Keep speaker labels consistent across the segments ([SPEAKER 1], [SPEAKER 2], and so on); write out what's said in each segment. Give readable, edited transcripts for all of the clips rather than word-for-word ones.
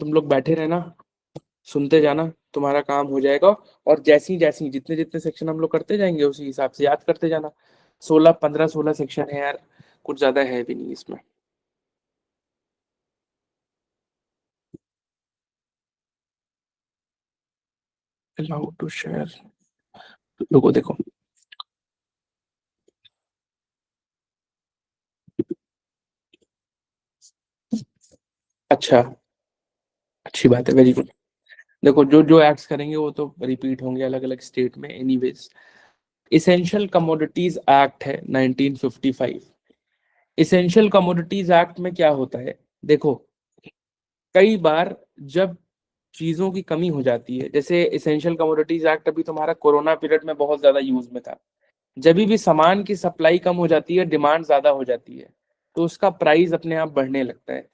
[SPEAKER 1] तुम लोग बैठे रहना, सुनते जाना, तुम्हारा काम हो जाएगा। और जैसी जैसी जितने जितने सेक्शन हम लोग करते जाएंगे उसी हिसाब से याद करते जाना। 16 15 16 सेक्शन है यार, कुछ ज्यादा है भी नहीं इसमें। अलाउ टू शेयर, लोगो देखो। अच्छा, अच्छी बात है, वेरी गुड। देखो जो जो एक्ट्स करेंगे वो तो रिपीट होंगे अलग अलग स्टेट में एनीवेज। इसेंशियल कमोडिटीज एक्ट है 1955। इसेंशियल कमोडिटीज एक्ट में क्या होता है, देखो, कई बार जब चीजों की कमी हो जाती है, जैसे इसेंशियल कमोडिटीज एक्ट अभी तुम्हारा कोरोना पीरियड में बहुत ज्यादा यूज में था। जब भी सामान की सप्लाई कम हो जाती है, डिमांड ज्यादा हो जाती है, तो उसका प्राइस अपने आप बढ़ने लगता है।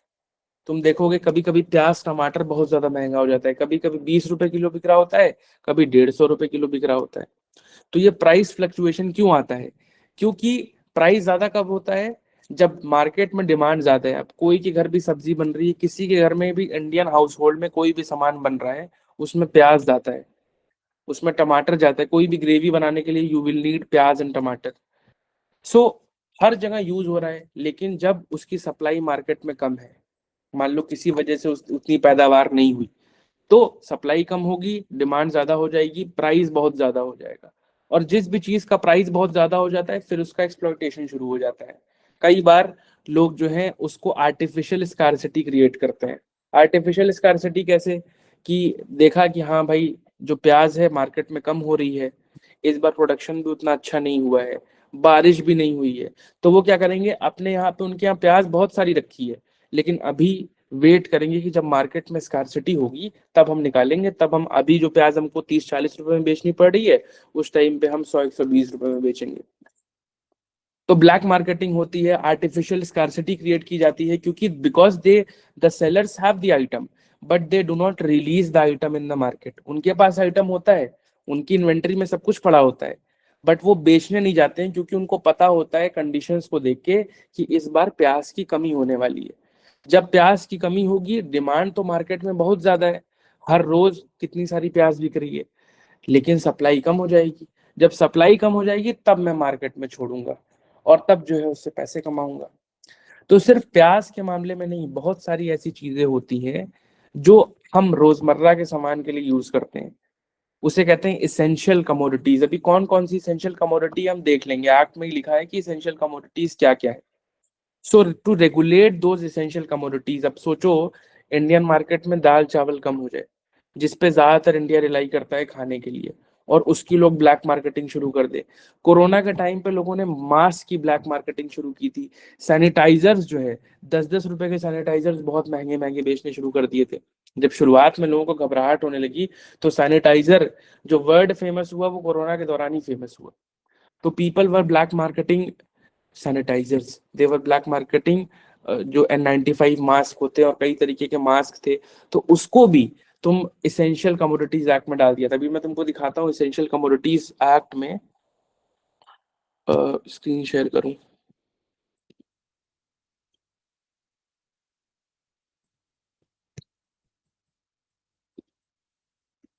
[SPEAKER 1] तुम देखोगे कभी कभी प्याज टमाटर बहुत ज्यादा महंगा हो जाता है, कभी कभी 20 रुपए किलो बिक रहा होता है, कभी 150 रुपए किलो बिक रहा होता है। तो ये प्राइस फ्लक्चुएशन क्यों आता है? क्योंकि प्राइस ज्यादा कब होता है? जब मार्केट में डिमांड ज्यादा है। अब कोई के घर भी सब्जी बन रही है, किसी के घर में भी इंडियन हाउस होल्ड में कोई भी सामान बन रहा है, उसमें प्याज जाता है, उसमें टमाटर जाता है। कोई भी ग्रेवी बनाने के लिए यू विल नीड प्याज एंड टमाटर। सो हर जगह यूज हो रहा है, लेकिन जब उसकी सप्लाई मार्केट में कम है, मान लो किसी वजह से उतनी पैदावार नहीं हुई, तो सप्लाई कम होगी, डिमांड ज्यादा हो जाएगी, प्राइस बहुत ज्यादा हो जाएगा। और जिस भी चीज का प्राइस बहुत ज्यादा हो जाता है, फिर उसका एक्सप्लॉइटेशन शुरू हो जाता है। कई बार लोग जो है उसको आर्टिफिशियल स्कार्सिटी क्रिएट करते हैं। आर्टिफिशियल स्कार्सिटी कैसे? कि देखा कि हाँ भाई, जो प्याज है मार्केट में कम हो रही है, इस बार प्रोडक्शन भी उतना अच्छा नहीं हुआ है, बारिश भी नहीं हुई है, तो वो क्या करेंगे, अपने यहाँ पे, उनके यहाँ प्याज बहुत सारी रखी है, लेकिन अभी वेट करेंगे कि जब मार्केट में स्कार्सिटी होगी तब हम निकालेंगे, तब हम, अभी जो प्याज हमको 30 40 रुपए में बेचनी पड़ रही है, उस टाइम पे हम 100 120 रुपए में बेचेंगे। तो ब्लैक मार्केटिंग होती है, आर्टिफिशियल स्कार्सिटी क्रिएट की जाती है, क्योंकि because they, the sellers have the item but they do not release the item in the market. उनके पास आइटम होता है, उनकी इन्वेंट्री में सब कुछ पड़ा होता है, बट वो बेचने नहीं जाते हैं, क्योंकि उनको पता होता है कंडीशंस को देख के कि इस बार प्याज की कमी होने वाली है। जब प्याज की कमी होगी, डिमांड तो मार्केट में बहुत ज्यादा है, हर रोज कितनी सारी प्याज बिक रही है, लेकिन सप्लाई कम हो जाएगी। जब सप्लाई कम हो जाएगी तब मैं मार्केट में छोड़ूंगा, और तब जो है उससे पैसे कमाऊंगा। तो सिर्फ प्याज के मामले में नहीं, बहुत सारी ऐसी चीजें होती हैं जो हम रोजमर्रा के सामान के लिए यूज करते हैं, उसे कहते हैं इसेंशियल कमोडिटीज। अभी कौन कौन सी इसेंशियल कमोडिटी हम देख लेंगे, एक्ट में ही लिखा है कि इसेंशियल कमोडिटीज क्या क्या है। So to regulate those essential commodities, अब सोचो इंडियन मार्केट में दाल चावल कम हो जाए, जिसपे ज्यादातर इंडिया रिलाई करता है खाने के लिए, और उसकी लोग ब्लैक मार्केटिंग शुरू कर दे। कोरोना के टाइम पे लोगों ने मास्क की ब्लैक मार्केटिंग शुरू की थी। सैनिटाइजर्स जो है, 10 10 रुपए के सैनिटाइजर्स बहुत महंगे महंगे बेचने शुरू कर दिए थे। जब शुरुआत में लोगों को घबराहट होने लगी, तो सैनिटाइजर जो वर्ड फेमस हुआ, वो कोरोना के दौरान ही फेमस हुआ। तो people were black marketing sanitisers, they were black marketing जो N95 मास्क होते हैं, और कई तरीके के मास्क थे, तो उसको भी तुम इसेंशियल कमोडिटीज एक्ट में डाल दिया था। अभी मैं तुमको दिखाता हूँ इसेंशियल कमोडिटीज एक्ट में, स्क्रीन शेयर करूँ?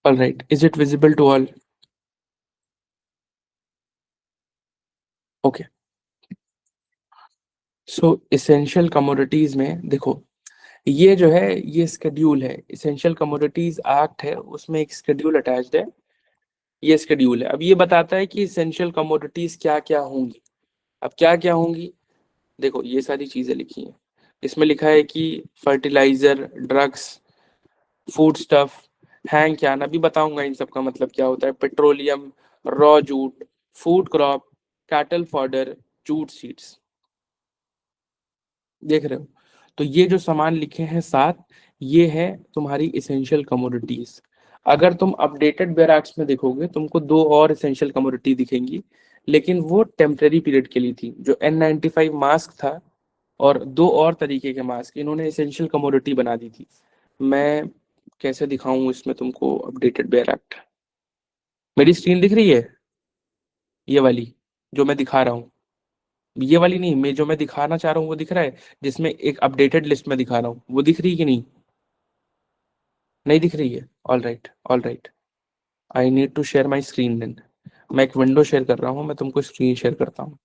[SPEAKER 1] All right, is it visible to all? Okay. So essential commodities में देखो, ये जो है ये स्केड्यूल है, इसेंशियल कमोडिटीज एक्ट है, उसमें एक स्केड्यूल अटैच्ड है। ये स्केड्यूल है, अब ये बताता है कि इसेंशियल कमोडिटीज क्या क्या होंगी। अब क्या क्या होंगी, देखो ये सारी चीजें लिखी हैं। इसमें लिखा है कि fertiliser, drugs, food stuff, hank क्या, अभी बताऊंगा इन सब का मतलब क्या होता है, petroleum, raw jute, food crop, cattle fodder, jute seeds. देख रहे हो? तो ये जो सामान लिखे हैं सात, ये है तुम्हारी इसेंशियल कमोडिटीज। अगर तुम अपडेटेड बेयर एक्ट्स में देखोगे, तुमको दो और इसेंशियल कमोडिटी दिखेंगी, लेकिन वो टेम्परेरी पीरियड के लिए थी। जो N95 मास्क था, और दो और तरीके के मास्क, इन्होंने एसेंशियल कमोडिटी बना दी थी। मैं कैसे दिखाऊं इसमें तुमको अपडेटेड बेयर एक्ट? मेरी स्क्रीन दिख रही है, ये वाली जो मैं दिखा रहा हूँ? ये वाली नहीं, मैं जो मैं दिखाना चाह रहा हूँ वो दिख रहा है, जिसमें एक अपडेटेड लिस्ट में दिखा रहा हूँ, वो दिख रही है कि नहीं? नहीं दिख रही है? All right, all right, I need to share my screen then. मैं एक विंडो शेयर कर रहा हूँ, मैं तुमको स्क्रीन शेयर करता हूँ।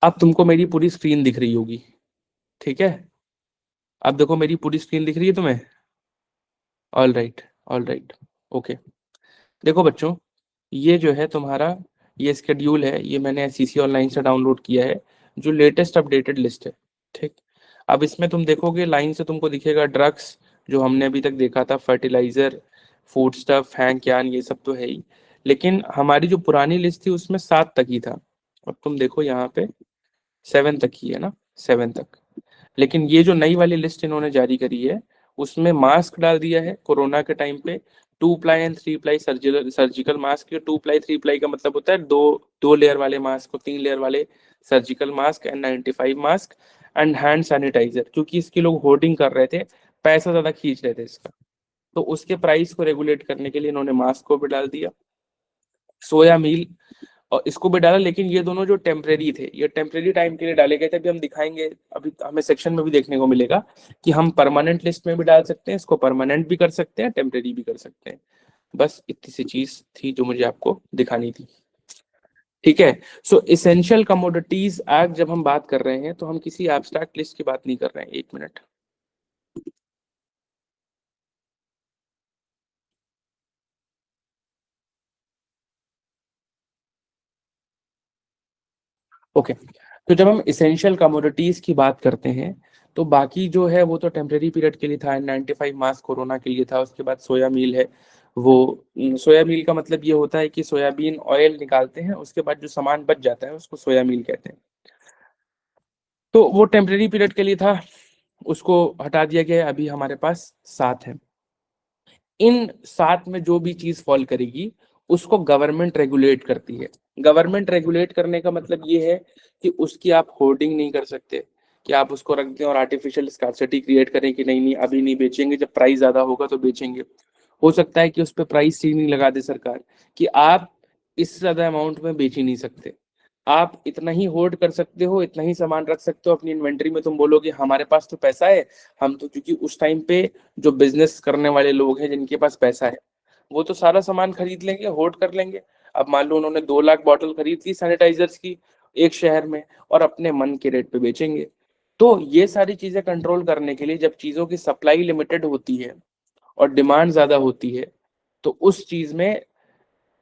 [SPEAKER 1] अब तुमको मेरी पूरी स्क्रीन दिख रही होगी, ठीक है? अब देखो मेरी पूरी स्क्रीन दिख रही है तुम्हें? All right, all right, okay. देखो बच्चों, ये जो है तुम्हारा, ये स्केड्यूल है, ये मैंने एससीसी ऑनलाइन से डाउनलोड किया है, जो लेटेस्ट अपडेटेड लिस्ट है, ठीक। अब इसमें तुम देखोगे लाइन से तुमको दिखेगा ड्रग्स, जो हमने अभी तक देखा था, fertiliser, food stuff, hank can, ये सब तो है ही। लेकिन हमारी जो पुरानी लिस्ट थी उसमें 7 तक ही था। अब तुम देखो यहाँ पे 7 तक ही है ना, 7 तक। लेकिन ये जो नई वाली लिस्ट इन्होंने जारी करी है, उसमें मास्क डाल दिया है कोरोना के टाइम पे। 2 ply and 3 ply surgical surgical mask. 2 ply 3 ply का मतलब होता है दो दो लेयर वाले मास्क और 3 लेयर वाले surgical mask, and 95 mask, and hand sanitiser. क्योंकि इसके लोग होर्डिंग कर रहे थे, पैसा ज्यादा खींच रहे थे इसका, तो उसके प्राइस को रेगुलेट करने के लिए इन्होंने मास्क को भी डाल दिया। सोया मील और इसको भी डाला, लेकिन ये दोनों जो टेम्परेरी थे, ये टेम्परेरी टाइम के लिए डाले गए थे। अभी हम दिखाएंगे, अभी हमें सेक्शन में भी देखने को मिलेगा कि हम परमानेंट लिस्ट में भी डाल सकते हैं इसको, परमानेंट भी कर सकते हैं, टेम्परेरी भी कर सकते हैं। बस इतनी सी चीज थी जो मुझे आपको दिखानी थी, ठीक है? सो इसेंशियल कमोडिटीज एक्ट जब हम बात कर रहे हैं तो हम किसी एब्स्ट्रैक्ट लिस्ट की बात नहीं कर रहे हैं। एक मिनट। ओके, तो जब हम इसेंशियल कमोडिटीज की बात करते हैं, तो बाकी जो है वो तो टेम्परेरी पीरियड के लिए था। 95 मास्क कोरोना के लिए था। उसके बाद सोया मील है, वो सोया मील का मतलब ये होता है कि सोयाबीन ऑयल निकालते हैं, उसके बाद जो सामान बच जाता है उसको सोया मील कहते हैं। तो वो टेम्परेरी पीरियड के लिए था, उसको हटा दिया गया है। अभी हमारे पास 7 है। इन 7 में जो भी चीज फॉल करेगी उसको गवर्नमेंट रेगुलेट करती है। गवर्नमेंट रेगुलेट करने का मतलब ये है कि उसकी आप होर्डिंग नहीं कर सकते, कि आप उसको रख दें और आर्टिफिशियल स्कार्सिटी क्रिएट करें कि नहीं नहीं अभी नहीं बेचेंगे, जब प्राइस ज्यादा होगा तो बेचेंगे। हो सकता है कि उस पर प्राइस सीलिंग लगा दे सरकार, कि आप इस ज्यादा अमाउंट में बेच ही नहीं सकते, आप इतना ही होल्ड कर सकते हो, इतना ही सामान रख सकते हो अपनी इन्वेंट्री में। तुम बोलोगे हमारे पास तो पैसा है, हम तो, क्योंकि उस टाइम पे जो बिजनेस करने वाले लोग हैं जिनके पास पैसा है, वो तो सारा सामान खरीद लेंगे, होल्ड कर लेंगे। अब मान लो उन्होंने 2 लाख बॉटल खरीद ली सैनिटाइजर्स की एक शहर में, और अपने मन के रेट पे बेचेंगे। तो ये सारी चीजें कंट्रोल करने के लिए, जब चीजों की सप्लाई लिमिटेड होती है और डिमांड ज्यादा होती है, तो उस चीज में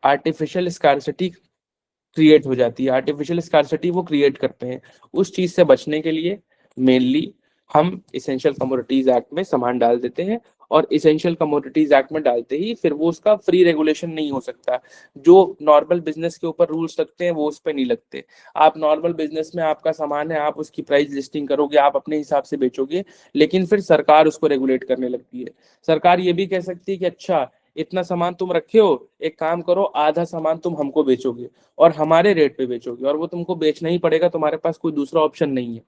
[SPEAKER 1] आर्टिफिशियल स्कार्सिटी क्रिएट हो जाती है। आर्टिफिशियल स्कार्सिटी वो क्रिएट करते हैं। उस चीज से बचने के लिए मेनली हम इसेंशियल कमोडिटीज एक्ट में सामान डाल देते हैं, और इसेंशियल कमोडिटीज एक्ट में डालते ही फिर वो उसका फ्री रेगुलेशन नहीं हो सकता। जो नॉर्मल बिजनेस के ऊपर रूल्स लगते हैं वो उस पर नहीं लगते। आप नॉर्मल बिजनेस में आपका सामान है, आप उसकी प्राइस लिस्टिंग करोगे, आप अपने हिसाब से बेचोगे, लेकिन फिर सरकार उसको रेगुलेट करने लगती है। सरकार ये भी कह सकती है कि अच्छा इतना सामान तुम रखे हो, एक काम करो, आधा सामान तुम हमको बेचोगे और हमारे रेट पे बेचोगे, और वो तुमको बेचना ही पड़ेगा, तुम्हारे पास कोई दूसरा ऑप्शन नहीं है।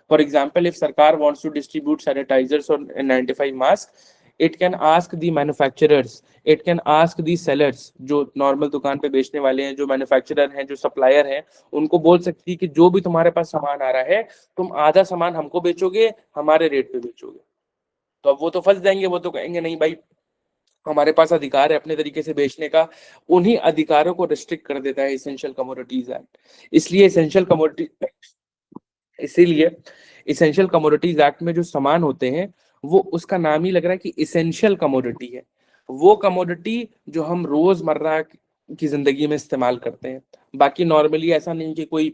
[SPEAKER 1] फॉर एग्जाम्पल, इफ सरकार वॉन्ट्स टू डिस्ट्रीब्यूट सैनिटाइजर्स और 95 mask, it can ask the manufacturers, it can ask the sellers, जो नॉर्मल दुकान पे बेचने वाले हैं, जो मैन्युफैक्चरर हैं, जो सप्लायर हैं, उनको बोल सकती है कि जो भी तुम्हारे पास सामान आ रहा है, तुम आधा सामान हमको बेचोगे, हमारे रेट पे बेचोगे। तो अब वो तो फंस जाएंगे, वो तो कहेंगे नहीं भाई, हमारे पास अधिकार है अपने तरीके से बेचने का। उन्हीं अधिकारों को रिस्ट्रिक्ट कर देता है इसेंशियल कमोडिटीज एक्ट। इसलिए इसेंशियल कमोडिटी इसीलिए इसेंशियल कमोडिटीज एक्ट में जो सामान होते हैं, वो उसका नाम ही लग रहा है कि इसेंशियल कमोडिटी है। वो कमोडिटी जो हम रोजमर्रा की जिंदगी में इस्तेमाल करते हैं। बाकी नॉर्मली ऐसा नहीं कि कोई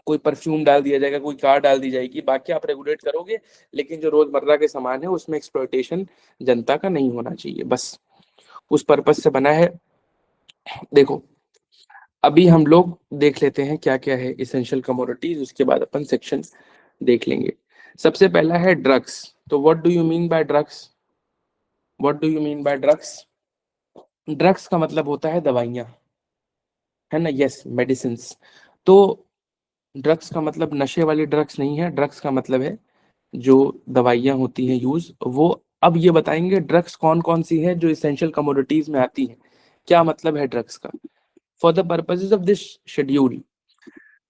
[SPEAKER 1] कोई परफ्यूम डाल दिया जाएगा, कोई कार डाल दी जाएगी, बाकी आप रेगुलेट करोगे, लेकिन जो रोजमर्रा के सामान है उसमें एक्सप्लॉयटेशन जनता का नहीं होना चाहिए। बस उस पर्पज से बना है। देखो, अभी हम लोग देख लेते हैं क्या क्या है इसेंशियल कमोडिटीज, उसके बाद अपन सेक्शन देख लेंगे। सबसे पहला है ड्रग्स। तो what do you mean by drugs? What do you mean by drugs? Drugs का मतलब होता है दवाइयाँ, है ना? Yes, medicine. तो ड्रग्स का मतलब नशे वाली ड्रग्स नहीं है। ड्रग्स का मतलब है जो दवाइयाँ होती हैं यूज, वो अब ये बताएंगे ड्रग्स कौन कौन सी है जो इसेंशियल कमोडिटीज में आती हैं, क्या मतलब है ड्रग्स का। For the purposes of this schedule,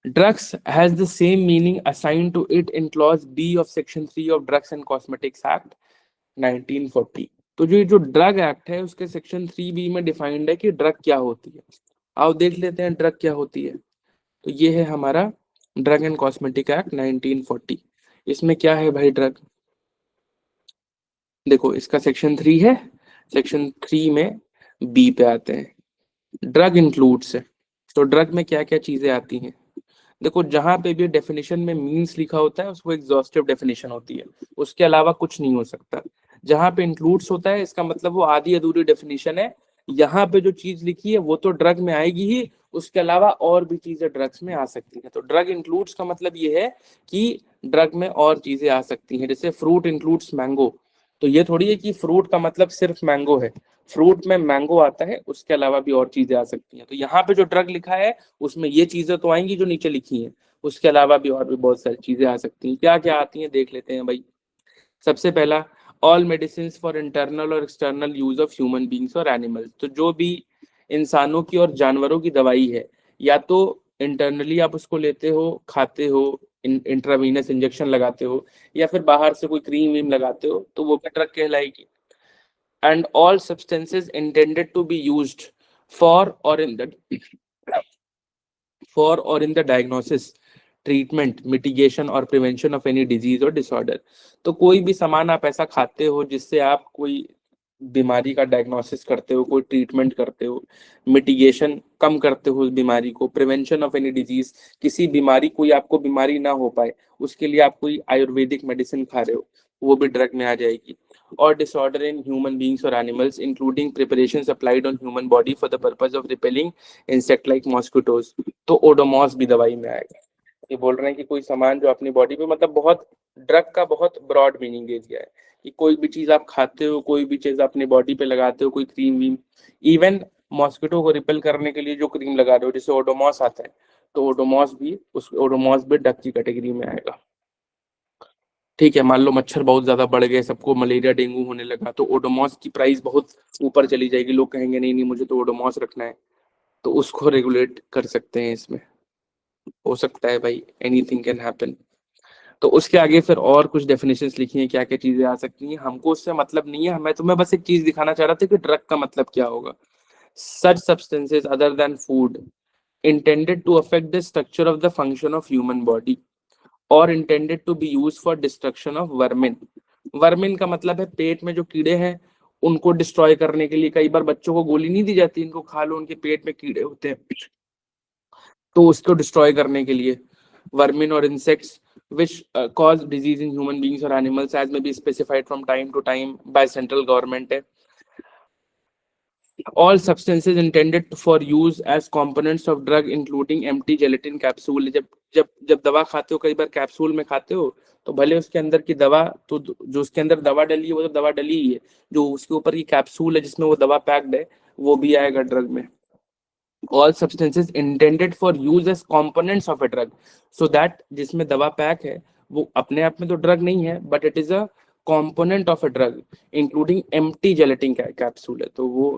[SPEAKER 1] drugs has the same meaning assigned to it in clause B of section 3 of Drugs and Cosmetics Act 1940। तो जो ये जो ड्रग एक्ट है उसके सेक्शन 3B में डिफाइंड है कि ड्रग क्या होती है। आओ देख लेते हैं ड्रग क्या होती है। तो ये है हमारा ड्रग एंड कॉस्मेटिक एक्ट 1940। इसमें क्या है भाई ड्रग, देखो इसका सेक्शन 3 है, सेक्शन 3 में बी पे आते हैं, ड्रग इंक्लूड्स है। तो ड्रग में क्या क्या चीजें आती हैं, देखो जहां पे भी डेफिनेशन में मीन्स लिखा होता है उसको एग्जॉस्टिव डेफिनेशन होती है, उसके अलावा कुछ नहीं हो सकता। जहां पे इंक्लूड्स होता है इसका मतलब वो आधी अधूरी डेफिनेशन है, यहाँ पे जो चीज लिखी है वो तो ड्रग में आएगी ही, उसके अलावा और भी चीजें ड्रग्स में आ सकती हैं। तो ड्रग इंक्लूड्स का मतलब ये है कि ड्रग में और चीजें आ सकती हैं, जैसे फ्रूट इंक्लूड्स मैंगो। तो ये थोड़ी है कि फ्रूट का मतलब सिर्फ मैंगो है, फ्रूट में मैंगो आता है, उसके अलावा भी और चीजें आ सकती हैं। तो यहाँ पे जो ड्रग लिखा है उसमें ये चीजें तो आएंगी जो नीचे लिखी हैं, उसके अलावा भी और भी बहुत सारी चीजें आ सकती हैं। क्या क्या आती हैं देख लेते हैं भाई। सबसे पहला, ऑल मेडिसिन फॉर इंटरनल और external use of human beings और एनिमल्स। तो जो भी इंसानों की और जानवरों की दवाई है, या तो इंटरनली आप उसको लेते हो खाते हो, इंट्रावीनस इंजेक्शन लगाते हो, या फिर बाहर से कोई क्रीम वीम लगाते हो, तो वो भी ड्रग कहलाएगी। And all substances intended to be used for और in the diagnosis, treatment, mitigation और प्रिवेंशन ऑफ एनी डिजीज और डिसऑर्डर। तो कोई भी सामान आप ऐसा खाते हो जिससे आप कोई बीमारी का डायग्नोसिस करते हो, कोई ट्रीटमेंट करते हो, मिटिगेशन कम करते हो उस बीमारी को, प्रिवेंशन ऑफ एनी डिजीज, किसी बीमारी कोई आपको बीमारी ना हो पाए उसके लिए आप कोई आयुर्वेदिक मेडिसिन खा रहे हो, वो भी ड्रग में आ जाएगी। और डिसऑर्डर इन ह्यूमन बींग्स और animals including preparation applied on human body for the purpose of repelling insect like mosquitoes. तो ओडोमॉस भी दवाई में आएगा। ये बोल रहे हैं कि कोई सामान जो अपनी बॉडी पे, मतलब बहुत ड्रग का बहुत ब्रॉड मीनिंग दे दिया है कि कोई भी चीज आप खाते हो, कोई भी चीज अपनी बॉडी पे लगाते हो, कोई क्रीम वीम, इवन मॉस्किटो को रिपेल करने के लिए जो क्रीम लगा रहे हो जैसे ओडोमॉस आता है, तो ओडोमॉस भी ड्रग की कैटेगरी में आएगा। ठीक है, मान लो मच्छर बहुत ज्यादा बढ़ गए, सबको मलेरिया डेंगू होने लगा, तो ओडोमॉस की प्राइस बहुत ऊपर चली जाएगी, लोग कहेंगे नहीं नहीं मुझे तो ओडोमॉस रखना है, तो उसको रेगुलेट कर सकते हैं इसमें। हो सकता है भाई, एनीथिंग कैन हैपन। तो उसके आगे फिर और कुछ डेफिनेशंस लिखी हैं क्या क्या चीजें आ सकती हैं, हमको उससे मतलब नहीं है, मैं तुम्हें बस एक चीज दिखाना चाह रहा था कि ड्रग का मतलब क्या होगा। सच substances other than food intended to affect the structure of the function of human body or intended to be used for destruction of vermin। Vermin का मतलब है पेट में जो कीड़े हैं उनको डिस्ट्रॉय करने के लिए, कई बार बच्चों को गोली नहीं दी जाती, इनको खा लो उनके पेट में कीड़े होते हैं, तो उसको डिस्ट्रॉय करने के लिए। वर्मिन और insects which cause disease in human beings or animals as may be specified from time to time by central government है। all substances intended for use as components of drug including empty gelatin capsule। जब जब जब दवा खाते हो, कई बार capsule में खाते हो, तो भले उसके अंदर की दवा, तो जो उसके अंदर दवा डली है वो तो दवा डली ही है, जो उसके ऊपर की कैप्सूल है जिसमें वो दवा पैक्ड है वो भी आएगा ड्रग में। all substances intended for use as components of a drug, so that जिसमें दवा पैक है वो अपने आप में तो ड्रग नहीं है, but it is a component of a drug including empty gelatin capsule है, तो वो।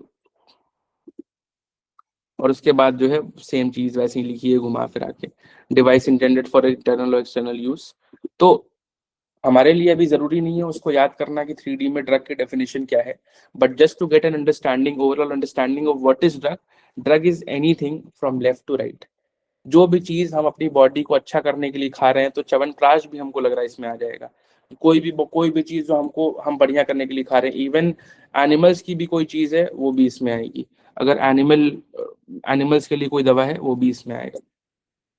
[SPEAKER 1] और उसके बाद जो है सेम चीज वैसे ही लिखी है घुमा फिरा के, डिवाइस इंटेंडेड फॉर इंटरनल और एक्सटर्नल यूज। तो हमारे लिए अभी जरूरी नहीं है उसको याद करना कि 3D में ड्रग की डेफिनेशन क्या है, but just to get an understanding, overall understanding of what is drug. Drug is anything from left to right, जो भी चीज हम अपनी बॉडी को अच्छा करने के लिए खा रहे हैं, तो च्यवनप्राश भी हमको लग रहा है इसमें आ जाएगा। कोई भी चीज जो हमको हम बढ़िया करने के लिए खा रहे हैं, इवन एनिमल्स की भी कोई चीज है वो भी इसमें आएगी। अगर एनिमल्स के लिए कोई दवा है वो भी इसमें आएगा।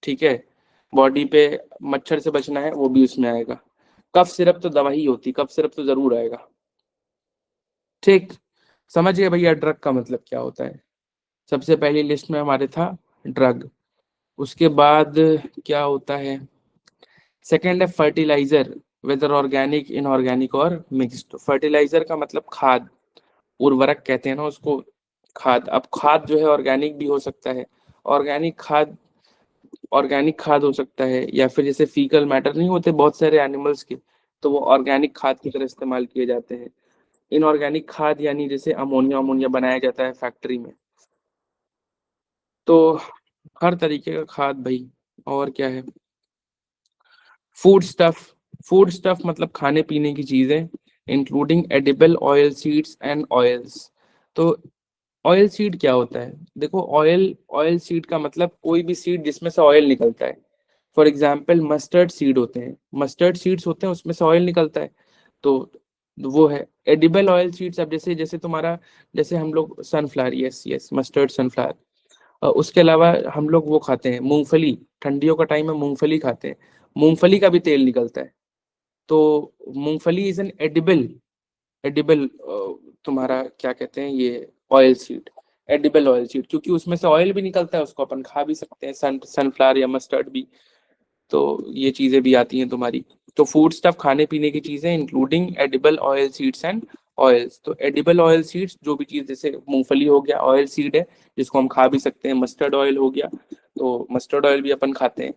[SPEAKER 1] ठीक है, बॉडी पे मच्छर से बचना है वो भी उसमें आएगा। कफ सिरप तो दवा ही होती, कफ सिरप तो जरूर आएगा। ठीक, समझ गए भैया ड्रग का मतलब क्या होता है। सबसे पहली लिस्ट में हमारे था ड्रग। उसके बाद क्या होता है, सेकेंड है फर्टिलाइजर, वेदर ऑर्गेनिक इनऑर्गेनिक और मिक्स्ड। फर्टिलाइजर का मतलब खाद, उर्वरक कहते हैं ना उसको, खाद। अब खाद जो है ऑर्गेनिक भी हो सकता है, ऑर्गेनिक खाद ऑर्गेनिक खाद हो सकता है, या फिर जैसे फीकल मैटर नहीं होते बहुत सारे एनिमल्स के, तो वो ऑर्गेनिक खाद की तरह इस्तेमाल किए जाते हैं। इनऑर्गेनिक खाद यानी जैसे अमोनिया अमोनिया बनाया जाता है फैक्ट्री में, तो हर तरीके का खाद भाई। और क्या है, फूड स्टफ, फूड स्टफ मतलब खाने पीने की चीजें, including edible oil seeds and oils. तो ऑयल सीड क्या होता है, देखो ऑयल, ऑयल सीड का मतलब कोई भी सीड जिसमें से ऑयल निकलता है। फॉर एग्जाम्पल मस्टर्ड सीड होते हैं, मस्टर्ड सीड्स होते हैं उसमें से ऑयल निकलता है, तो वो है एडिबल ऑयल सीड्स। अब जैसे जैसे तुम्हारा, जैसे हम लोग sunflower, yes yes mustard sunflower, उसके अलावा हम लोग वो खाते हैं मूंगफली, ठंडियों का टाइम में मूंगफली खाते हैं, मूंगफली का भी तेल निकलता है। तो मूंगफली इज एन एडिबल, एडिबल तुम्हारा क्या कहते हैं ये oil seed, edible oil seed, क्योंकि उसमें से ऑयल भी निकलता है, उसको अपन खा भी सकते हैं, सनफ्लावर या मस्टर्ड भी। तो ये चीजें भी आती हैं तुम्हारी। तो फूड स्टफ खाने पीने की चीजें including edible oil seeds and oils. तो एडिबल ऑयल सीड्स जो भी चीज, जैसे मूंगफली हो गया ऑयल सीड है जिसको हम खा भी सकते हैं, मस्टर्ड ऑयल हो गया तो मस्टर्ड ऑयल भी अपन खाते हैं।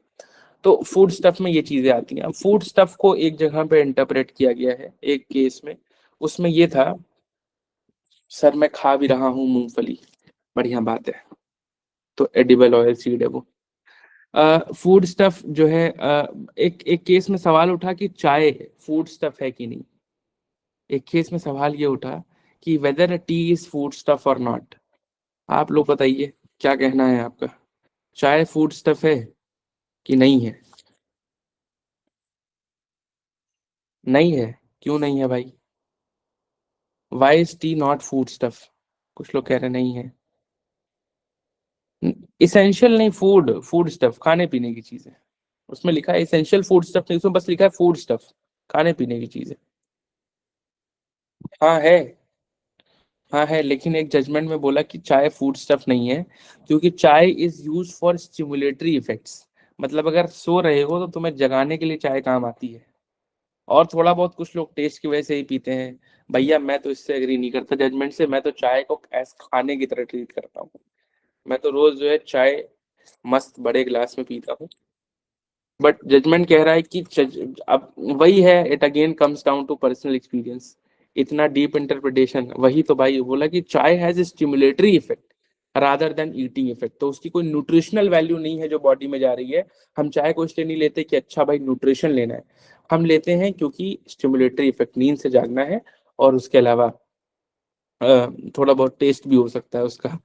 [SPEAKER 1] तो फूड स्टफ में ये चीजें आती हैं। अब फूड स्टफ को एक जगह पे इंटरप्रेट किया गया है एक केस में, उसमें ये था, सर मैं खा भी रहा हूँ मूंगफली, बढ़िया बात है, तो एडिबल ऑयल सीड है वो। फूड स्टफ जो है, एक एक केस में सवाल उठा कि चाय फूड स्टफ है कि नहीं। एक केस में सवाल ये उठा कि whether tea is food stuff और नॉट। आप लोग बताइए क्या कहना है आपका, चाय फूड स्टफ है कि नहीं है? नहीं है, क्यों नहीं है भाई? Why is tea not food stuff? कुछ लोग कह रहे नहीं है। इसेंशियल नहीं, फूड, फूड स्टफ खाने पीने की चीज है। उसमें लिखा है इसेंशियल फूड स्टफ नहीं, उसमें बस लिखा है फूड स्टफ, खाने पीने की चीज है। हाँ है, हाँ है, लेकिन एक जजमेंट में बोला कि चाय फूड स्टफ नहीं है, क्योंकि चाय is use for stimulatory effects. मतलब अगर सो रहे हो तो तुम्हें जगाने के लिए चाय काम आती है। और थोड़ा बहुत कुछ लोग टेस्ट की वजह से ही पीते हैं। भैया मैं तो इससे एग्री नहीं करता जजमेंट से, मैं तो चाय को एस खाने की तरह ट्रीट करता हूँ। मैं तो रोज जो है चाय मस्त बड़े गिलास में पीता हूँ। बट जजमेंट कह रहा है कि अब वही है, it again comes down to personal experience. इतना डीप इंटरप्रिटेशन, वही तो भाई बोला कि chai has stimulatory effect rather than eating effect. तो उसकी कोई न्यूट्रिशनल वैल्यू नहीं है जो बॉडी में जा रही है। हम चाय को इसलिए नहीं लेते कि अच्छा भाई न्यूट्रिशन लेना है, हम लेते हैं क्योंकि स्टिमुलेटरी इफेक्ट, नींद से जागना है, और उसके अलावा थोड़ा बहुत टेस्ट भी हो सकता है उसका।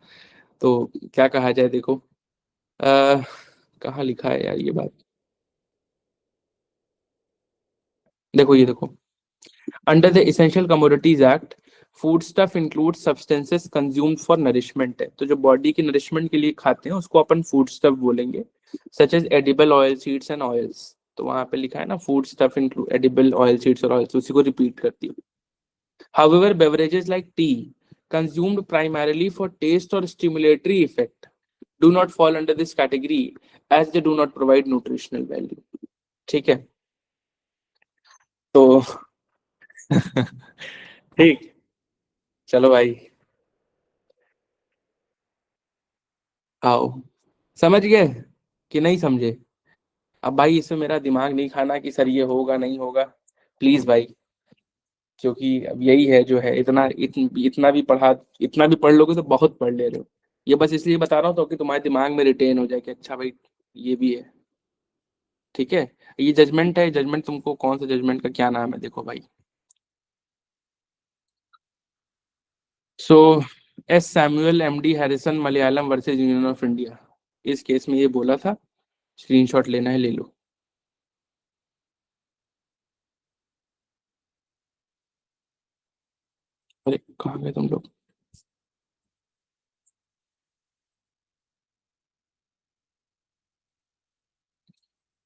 [SPEAKER 1] तो क्या कहा जाए, देखो कहाँ लिखा है यार ये बात, देखो ये देखो, under the essential commodities act food stuff include substances consumed for nourishment है, तो जो बॉडी की नरिशमेंट के लिए खाते हैं उसको अपन फूड स्टफ बोलेंगे, such as edible oil seeds and oils. तो वहां पे लिखा है ना food stuff include edible oil seeds और ऑयल्स, उसी को रिपीट करती है। However beverages like tea consumed primarily for taste और stimulatory effect do not fall under this category as they do not provide nutritional value. ठीक है, तो ठीक, चलो भाई, आओ, समझ गए कि नहीं समझे? अब भाई इसमें मेरा दिमाग नहीं खाना कि सर ये होगा नहीं होगा, प्लीज भाई, क्योंकि अब यही है जो है, इतना भी पढ़ा, इतना भी पढ़ लोगे तो बहुत पढ़ ले रहे हो। ये बस इसलिए बता रहा हूँ तो कि तुम्हारे दिमाग में रिटेन हो जाए कि अच्छा भाई ये भी है। ठीक है, ये जजमेंट है, जजमेंट तुमको कौन सा जजमेंट का क्या नाम है, देखो भाई। So S Samuel MD Harrison Malayalam versus union of India, इस केस में ये बोला था, स्क्रीनशॉट लेना है ले लो। अरे कहाँ गए तुम लोग?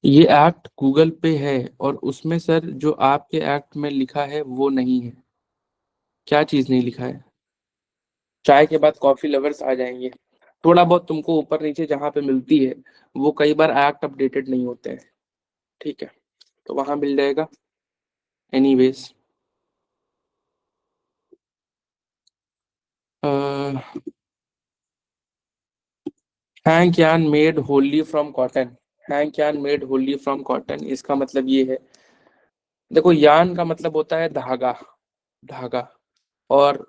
[SPEAKER 1] ये एक्ट गूगल पे है, और उसमें सर जो आपके एक्ट में लिखा है वो नहीं है। क्या चीज नहीं लिखा है? चाय के बाद कॉफी लवर्स आ जाएंगे। थोड़ा बहुत तुमको ऊपर नीचे जहाँ पे मिलती है, वो कई बार एक्ट अपडेटेड नहीं होते हैं। ठीक है, तो वहां मिल जाएगा। एनीवेज, हैंक यान made Holi from cotton, hang यान मेड होली फ्रॉम कॉटन, इसका मतलब ये है, देखो यान का मतलब होता है धागा, धागा, और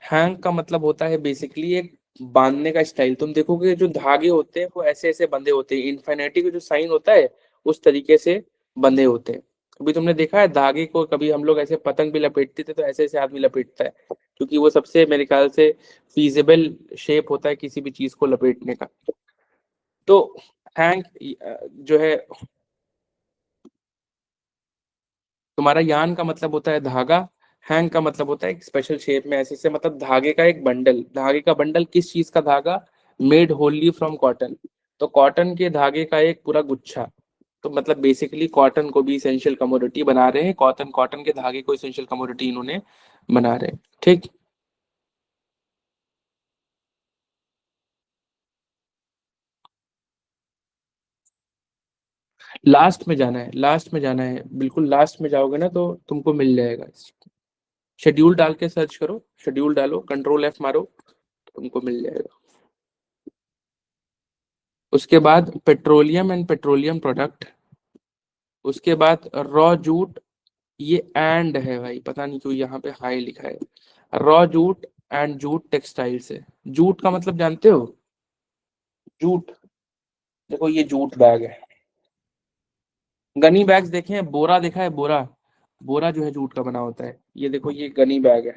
[SPEAKER 1] हैंग का मतलब होता है बेसिकली एक बांधने का स्टाइल। तुम देखोगे जो धागे होते हैं वो ऐसे ऐसे बंधे होते हैं, इन्फिनिटी का जो साइन होता है उस तरीके से बंधे होते हैं। कभी तुमने देखा है धागे को? कभी हम लोग ऐसे पतंग भी लपेटते थे तो ऐसे ऐसे आदमी लपेटता है, क्योंकि वो सबसे मेरे ख्याल से फीजिबल शेप होता है किसी भी चीज को लपेटने का। तो हैंग जो है, तुम्हारा यान का मतलब होता है धागा, हैंग का मतलब होता है एक स्पेशल शेप में ऐसे से, मतलब धागे का एक बंडल। धागे का बंडल किस चीज का धागा? Made होनली from cotton. तो कॉटन के धागे का एक पूरा गुच्छा। तो मतलब बेसिकली कॉटन को भी इसेंशियल कमोडिटी बना रहे हैं, कॉटन कॉटन के धागे को इसेंशियल कमोडिटी इन्होंने बना रहे हैं। ठीक। लास्ट में जाना है, लास्ट में जाना है, बिल्कुल लास्ट में जाओगे ना तो तुमको मिल जाएगा। शेड्यूल डाल के सर्च करो, शेड्यूल डालो, कंट्रोल एफ मारो, तुमको मिल जाएगा। उसके बाद पेट्रोलियम एंड पेट्रोलियम प्रोडक्ट। उसके बाद रॉ जूट। ये एंड है भाई, पता नहीं क्यों यहाँ पे हाई लिखा है। Raw jute and jute textile से। जूट का मतलब जानते हो? जूट, देखो ये जूट बैग है। गनी बैग्स देखे हैं? बोरा देखा है? बोरा, बोरा जो है जूट का बना होता है। ये देखो ये गनी बैग है,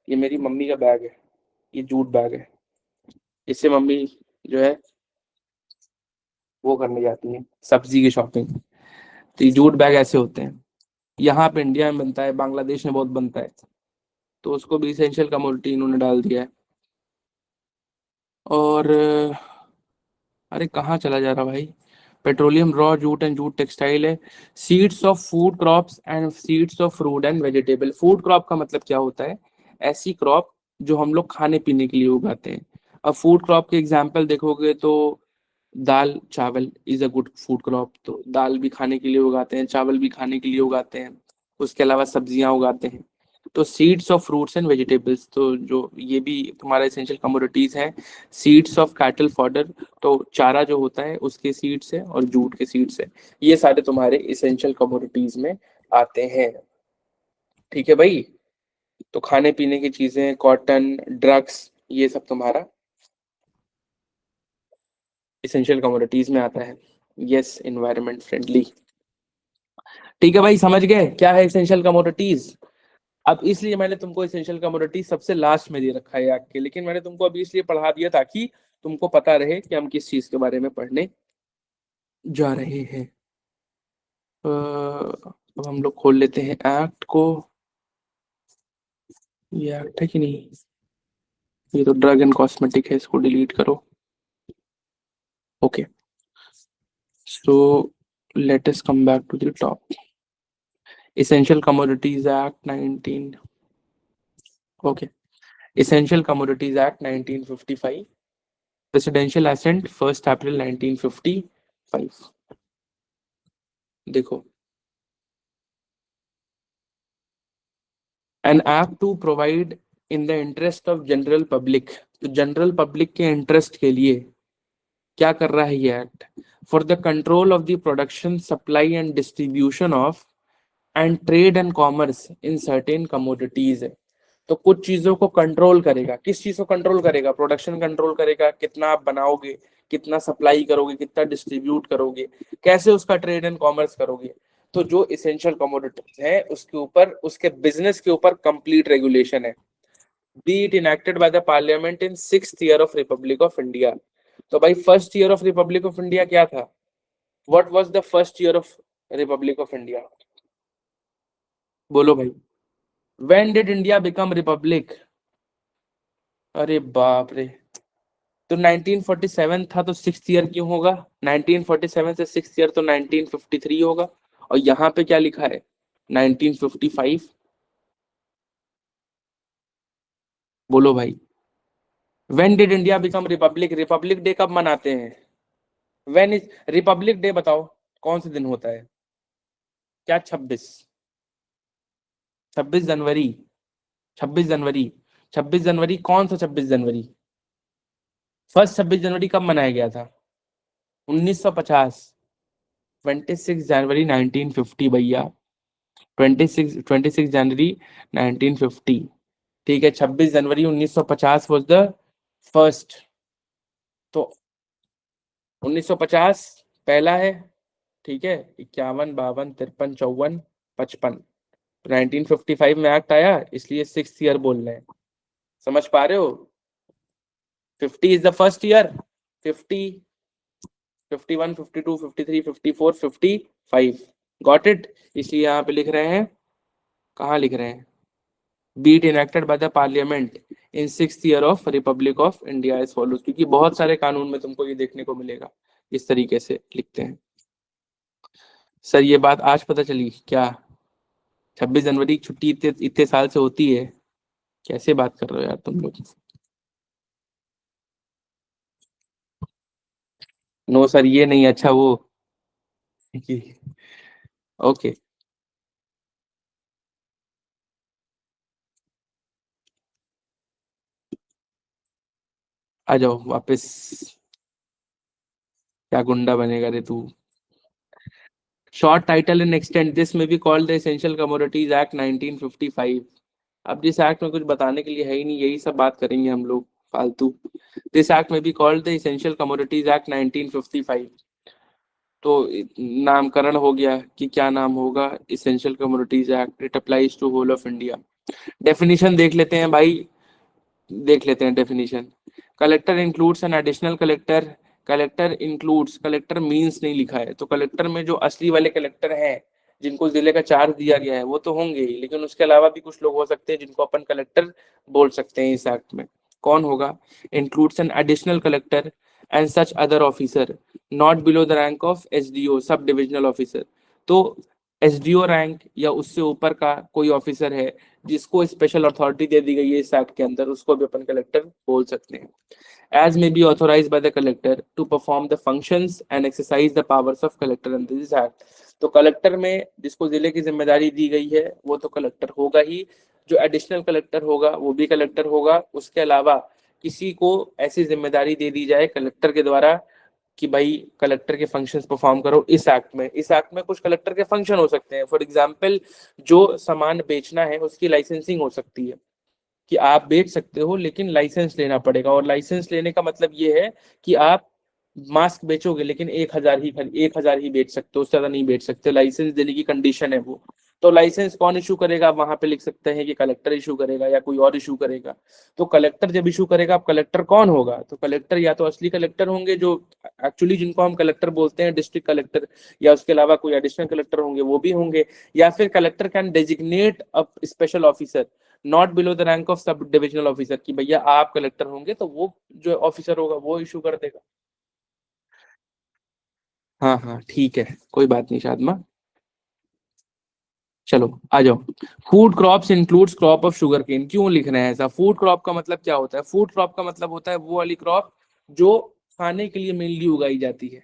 [SPEAKER 1] ये मेरी मम्मी का बैग है, ये जूट बैग है। इससे मम्मी जो है वो करने जाती है सब्जी की शॉपिंग। तो ये जूट बैग ऐसे होते हैं। यहाँ पे इंडिया में बनता है, बांग्लादेश में बहुत बनता है, तो उसको भी इसेंशियल कमोडिटी इन्होंने डाल दिया है। और अरे कहाँ चला जा रहा भाई? Petroleum, raw jute and jute textile है। Seeds of food crops and seeds of fruit and vegetable. Food crop का मतलब क्या होता है? ऐसी क्रॉप जो हम लोग खाने पीने के लिए उगाते हैं। अब फूड क्रॉप के एग्जाम्पल देखोगे तो दाल चावल is a good food crop. तो दाल भी खाने के लिए उगाते हैं, चावल भी खाने के लिए उगाते हैं, उसके अलावा सब्जियां उगाते हैं। तो seeds of fruits and vegetables, तो जो ये भी तुम्हारा एसेंशियल कमोडिटीज है। सीड्स ऑफ कैटल फॉडर, तो चारा जो होता है उसके सीड्स है, और जूट के सीड्स है। ये सारे तुम्हारे इसेंशियल कमोडिटीज में आते हैं। ठीक है भाई। तो खाने पीने की चीजें, कॉटन, ड्रग्स, ये सब तुम्हारा इसेंशियल कमोडिटीज में आता है। Yes, environment friendly. ठीक है भाई, समझ गए क्या है इसेंशियल कमोडिटीज? अब इसलिए मैंने तुमको इसेंशियल कमोडिटी सबसे लास्ट में दे रखा है याद के, लेकिन मैंने तुमको अभी इसलिए पढ़ा दिया ताकि तुमको पता रहे कि हम किस चीज के बारे में पढ़ने जा रहे हैं। अब हम लोग खोल लेते हैं एक्ट को। ये एक्ट है कि नहीं? ये तो ड्रग एंड कॉस्मेटिक है, इसको डिलीट करो। Okay, so let us come back to the top. Essential Commodities Act 19, okay. Essential Commodities Act 1955. Presidential Assent 1st April 1955. देखो, an act to provide in the interest of general public। तो general public के interest के लिए क्या कर रहा है ये act? For the control of the production, supply and distribution of and trade and commerce in certain commodities है। तो कुछ चीजों को कंट्रोल करेगा। किस चीज को कंट्रोल करेगा? प्रोडक्शन कंट्रोल करेगा, कितना आप बनाओगे, कितना सप्लाई करोगे, कितना डिस्ट्रीब्यूट करोगे, कैसे उसका ट्रेड एंड कॉमर्स करोगे। तो जो इसेंशियल कमोडिटीज है उसके ऊपर, उसके बिजनेस के ऊपर कंप्लीट रेगुलेशन है। B it enacted by the Parliament in 6th year of Republic of India. तो भाई first year of Republic of India क्या था? What was the first year of Republic of India? बोलो भाई। When did India become Republic? अरे बाप रे, तो 1947 था तो 6th ईयर क्यों होगा? 1947 से 6th ईयर तो 1953 होगा। और यहाँ पे क्या लिखा है? 1955। बोलो भाई। When did India become Republic? Republic day कब मनाते हैं? When is Republic day? बताओ कौन से दिन होता है? क्या 26? 26 जनवरी? 26 जनवरी? 26 जनवरी कौन सा 26 जनवरी? फर्स्ट 26 जनवरी कब मनाया गया था? 1950। 26 जनवरी 1950 भैया। 26 जनवरी 1950। ठीक है, 26 जनवरी 1950 वाज द फर्स्ट। तो 1950 पहला है, ठीक है, 51, 52, 53, 54, 55, 1955 में एक्ट आया, इसलिए 6th ईयर बोल रहे हैं। समझ पा रहे हो? 50 is the first year, 50, 51, 52, 53, 54, 55, got it. इसलिए यहाँ पे लिख रहे हैं, कहाँ लिख रहे हैं, be it enacted by the Parliament in 6th year of Republic of India as follows, क्योंकि बहुत सारे कानून में तुमको ये देखने को मिलेगा इस तरीके से लिखते हैं। सर ये बात आज पता चली क्या? 26 जनवरी की छुट्टी इतने इतने साल से होती है? कैसे बात कर रहे हो यार तुम लोग? नो सर ये नहीं, अच्छा वो ओके। आ जाओ वापस। क्या गुंडा बनेगा रे तू? Short title and extend, this may be called the essential commodities act 1955। अब जिस एक्ट में कुछ बताने के लिए है ही नहीं, यही सब बात करेंगे हम लोग फालतू। This act may be called the essential commodities act 1955। तो नामकरण हो गया कि क्या नाम होगा, essential commodities act, it applies to whole of India. Definition देख लेते हैं भाई, देख लेते हैं definition. Collector includes an additional collector, collector includes, collector means नहीं लिखा है, तो कलेक्टर में जो असली वाले कलेक्टर हैं जिनको जिले का चार्ज दिया गया है वो तो होंगे ही, लेकिन उसके अलावा भी कुछ लोग हो सकते हैं जिनको अपन कलेक्टर बोल सकते हैं इस एक्ट में। कौन होगा? Includes an additional collector and such other officer not below the rank of SDO sub divisional officer. तो एसडीओ रैंक या उससे ऊपर का कोई ऑफिसर है जिसको स्पेशल अथॉरिटी दे दी गई है इस एक्ट के अंदर, उसको भी अपन कलेक्टर बोल सकते हैं। as may be authorized by the collector to perform the functions and exercise the powers of collector under this act। तो कलेक्टर में जिसको जिले की जिम्मेदारी दी गई है वो तो कलेक्टर होगा ही, जो एडिशनल कलेक्टर होगा वो भी कलेक्टर होगा। उसके अलावा किसी को ऐसी जिम्मेदारी दे दी जाए कलेक्टर के द्वारा कि भाई कलेक्टर के फंक्शंस परफॉर्म करो इस एक्ट में, इस एक्ट में कुछ कलेक्टर के फंक्शन हो सकते हैं। फॉर एग्जांपल जो सामान बेचना है उसकी लाइसेंसिंग हो सकती है, कि आप बेच सकते हो लेकिन लाइसेंस लेना पड़ेगा, और लाइसेंस लेने का मतलब ये है कि आप मास्क बेचोगे लेकिन 1,000 ही बेच सकते हो, उससे ज्यादा नहीं बेच सकते, लाइसेंस देने की कंडीशन है वो। तो लाइसेंस कौन इशू करेगा? वहां पे लिख सकते हैं कि कलेक्टर इशू करेगा या कोई और इशू करेगा। तो कलेक्टर जब इशू करेगा, अब कलेक्टर कौन होगा? तो कलेक्टर या तो असली कलेक्टर होंगे जो एक्चुअली जिनको हम कलेक्टर बोलते हैं डिस्ट्रिक्ट कलेक्टर, या उसके अलावा कोई एडिशनल कलेक्टर होंगे वो भी होंगे, या फिर collector can designate a special officer not below the rank of sub divisional officer, कि भैया आप कलेक्टर होंगे तो वो जो ऑफिसर होगा वो इशू कर देगा। हाँ हाँ ठीक है, कोई बात नहीं शादमा। चलो आ जाओ। Food crops includes crop of sugar cane, क्यों लिख रहे हैं ऐसा? फूड क्रॉप का मतलब क्या होता है? फूड क्रॉप का मतलब होता है वो वाली क्रॉप जो खाने के लिए मेनली उगाई जाती है।